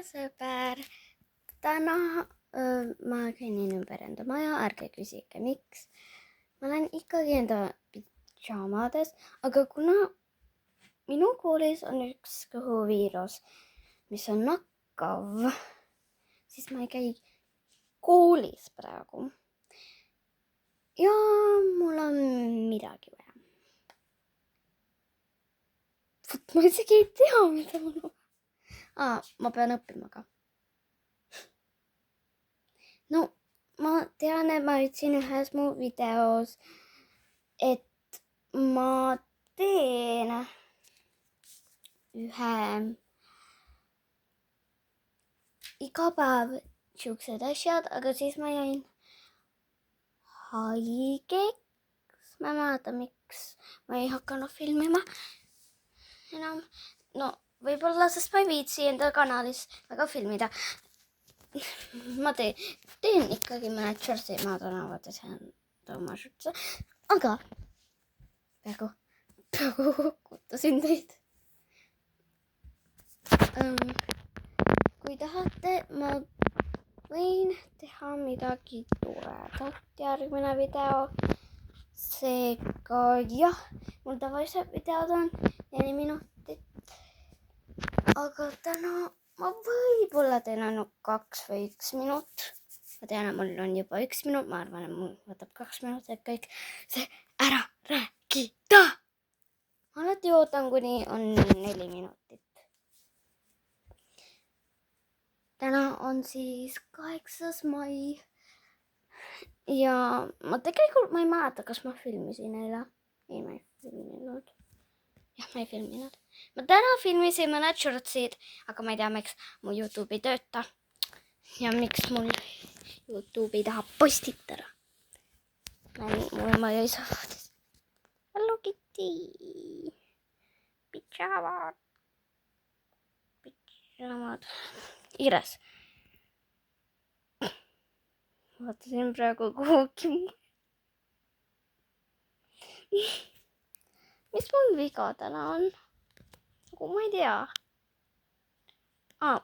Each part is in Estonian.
sõber, täna ma kõnnin ümber enda maja, ärge küsige, miks. Ma olen ikkagi enda pidžaamades, aga kuna minu koolis on üks kõhuviirus, mis on nakkav, siis ma ei käi koolis praegu. Ja mul on midagi vaja. Ma isegi ei tea, mida mul on. Ma pean õppima ka. No, ma tean, et ma ütlesin ühes mu videos, et ma teen ühe iga päev siuksed asjad, aga siis ma jäin haigeks. Ma ei mäleta, miks ma ei hakanud filmima enam. No, võib-olla, sest ma ei viitsi enda kanalis väga filmida. Ma teen ikkagi mõned Šorsimaa tänavates ja oma šutse, aga peaaegu kukutasin teid. Kui tahate, ma võin teha midagi toredat järgmine video. Seega jah, mul tavaliselt videod on 4 minutit. Aga täna ma võib-olla teen ainult 2 või 1 minut. Ma tean, et mul on juba 1 minut. Ma arvan, et mul võtab 2 minutit kõik see ära rääkida. Ma alati ootan, kuni on 4 minutit. Täna on siis 8. mai. Ja ma tegelikult ma ei mäleta, kas ma filmisin eile. Ei, ma ei filminud. Jah, ma ei filminud. Ma täna filmisin mõned shortsid, aga ma ei tea, miks mu YouTube ei tööta. Ja miks mul YouTube ei taha postitada. Mul ema jäi sahvadis. Hello Kitty. Pidžaamad. Ires. Vaatasin praegu kuhugi. Mis mul viga täna on? Ma ei tea.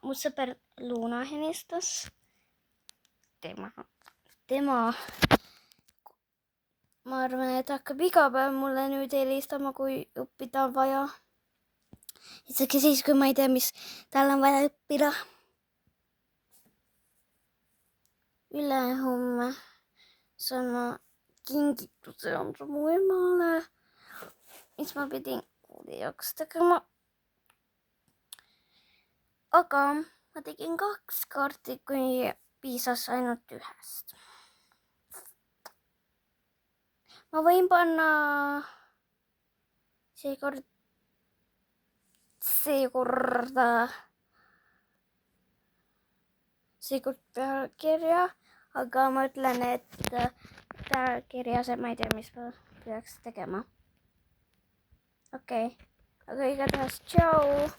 Mu sõber Luna helistas. Tema. Ma arvan, et hakkab iga päev mulle nüüd helistama, kui õppida on vaja. Isegi siis, kui ma ei tea, mis tal on vaja õppida. Ülehomme saan ma kingituse anda mu emale. Mis ma pidin kooli jaoks tegema. Aga ma tegin 2 kaarti, kui piisas ainult 1. Ma võin panna seekord pealkirja, aga ma ütlen, et pealkirjas, et ma ei tea, mis ma peaks tegema. Okei, aga igatahes tšau!